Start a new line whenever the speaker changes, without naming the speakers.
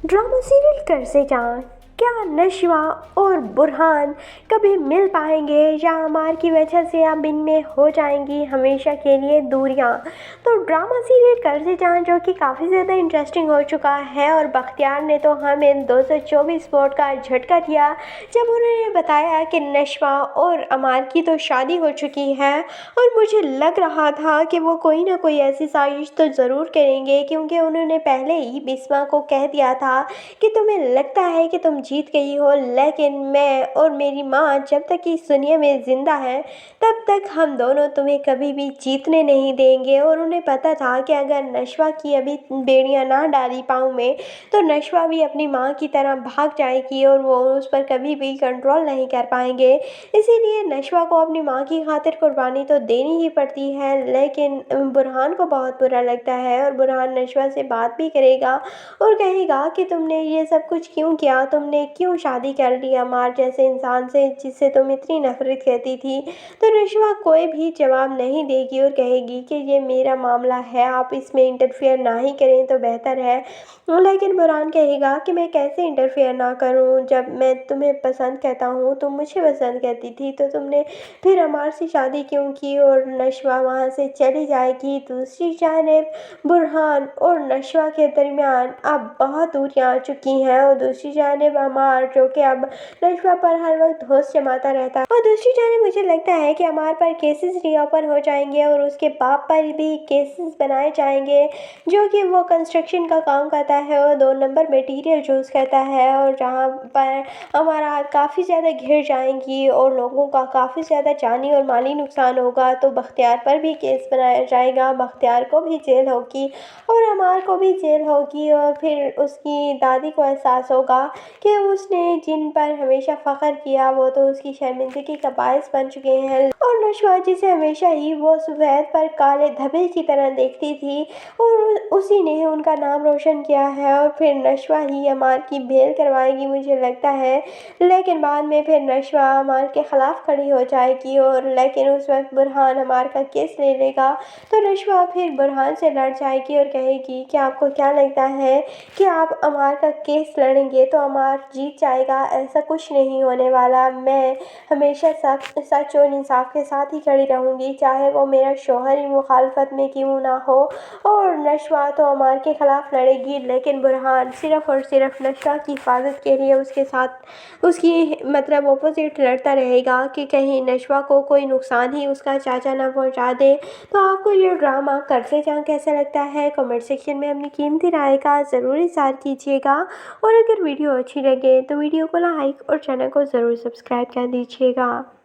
Drama serial कर से जान क्या नशवा और बुरहान कभी मिल पाएंगे या अमार की वजह से अब इनमें हो जाएंगी हमेशा के लिए दूरियां। तो ड्रामा सीरियल कर से जान जो कि काफ़ी ज़्यादा इंटरेस्टिंग हो चुका है और बख्तियार ने तो हमें 224 वोट का झटका दिया जब उन्होंने बताया कि नशवा और अमार की तो शादी हो चुकी है। और मुझे लग रहा था कि वो कोई ना कोई ऐसी साजिश तो ज़रूर करेंगे क्योंकि उन्होंने पहले ही बिस्मा को कह दिया था कि तुम्हें लगता है कि तुम जीत गई हो, लेकिन मैं और मेरी माँ जब तक इस दुनिया में ज़िंदा है तब तक हम दोनों तुम्हें कभी भी जीतने नहीं देंगे। और उन्हें पता था कि अगर नशवा की अभी बेड़ियाँ ना डाली पाँव में तो नशवा भी अपनी माँ की तरह भाग जाएगी और वो उस पर कभी भी कंट्रोल नहीं कर पाएंगे। इसीलिए नशवा को अपनी माँ की खातिर कुर्बानी तो देनी ही पड़ती है। लेकिन बुरहान को बहुत बुरा लगता है और बुरहान नशवा से बात भी करेगा और कहेगा कि तुमने ये सब कुछ क्यों किया, तुमने क्यों शादी कर ली अमार जैसे इंसान से जिससे तुम इतनी नफरत करती थी। तो नशवा कोई भी जवाब नहीं देगी और कहेगी कि ये मेरा मामला है, आप इसमें इंटरफेयर ना ही करें तो बेहतर है। लेकिन बुरहान कहेगा कि मैं कैसे इंटरफेयर ना करूं, जब मैं तुम्हें पसंद करता हूं, तुम मुझे पसंद करती थी तो तुमने फिर अमार से शादी क्यों की। और नशवा वहाँ से चली जाएगी। दूसरी जानिब बुरहान और नशवा के दरमियान अब बहुत दूरियां आ चुकी हैं और दूसरी जानिब अमार जो कि अब नशवा पर हर वक्त होश जमाता रहता है। और दूसरी जानिब मुझे लगता है कि अमार पर केसेस रीओपन हो जाएंगे और उसके बाप पर भी केसेस बनाए जाएंगे जो कि वो कंस्ट्रक्शन का काम करता है और 2 नंबर मटेरियल यूज़ करता है और जहाँ पर हमारा काफ़ी ज़्यादा घिर जाएंगी और लोगों का काफ़ी ज़्यादा जानी और माली नुकसान होगा। तो बख्तियार पर भी केस बनाया जाएगा, बख्तियार को भी जेल होगी और अमार को भी जेल होगी। और फिर उसकी दादी को एहसास होगा कि उसने जिन पर हमेशा फ़ख्र किया वो तो उसकी शर्मिंदगी का बायस बन चुके हैं। और नशवा जिसे हमेशा ही वो सफ़ेद पर काले धब्बे की तरह देखती थी और उसी ने उनका नाम रोशन किया है। और फिर नशवा ही अमार की बेल करवाएगी मुझे लगता है, लेकिन बाद में फिर नशवा अमार के ख़िलाफ़ खड़ी हो जाएगी और लेकिन उस वक्त बुरहान अमार का केस ले लेगा। तो नशवा फिर बुरहान से लड़ जाएगी और कहेगी कि आपको क्या लगता है कि आप अमार का केस लड़ेंगे तो अमार जीत जाएगा, ऐसा कुछ नहीं होने वाला। मैं हमेशा सच और इंसाफ के साथ ही खड़ी रहूँगी, चाहे वो मेरा शौहर ही मुखालफत में क्यों ना हो। और नशवा तो अमार के ख़िलाफ़ लड़ेगी, लेकिन बुरहान सिर्फ़ और सिर्फ नशवा की हिफाजत के लिए उसके साथ उसकी मतलब अपोजिट लड़ता रहेगा कि कहीं नशवा को कोई नुकसान ही उसका चाचा ना पहुंचा दे। तो आपको ये ड्रामा कर से जान कैसा लगता है, कमेंट सेक्शन में अपनी कीमती राय का ज़रूर इज़हार कीजिएगा। और अगर वीडियो अच्छी लगे तो वीडियो को लाइक और चैनल को ज़रूर सब्सक्राइब कर दीजिएगा।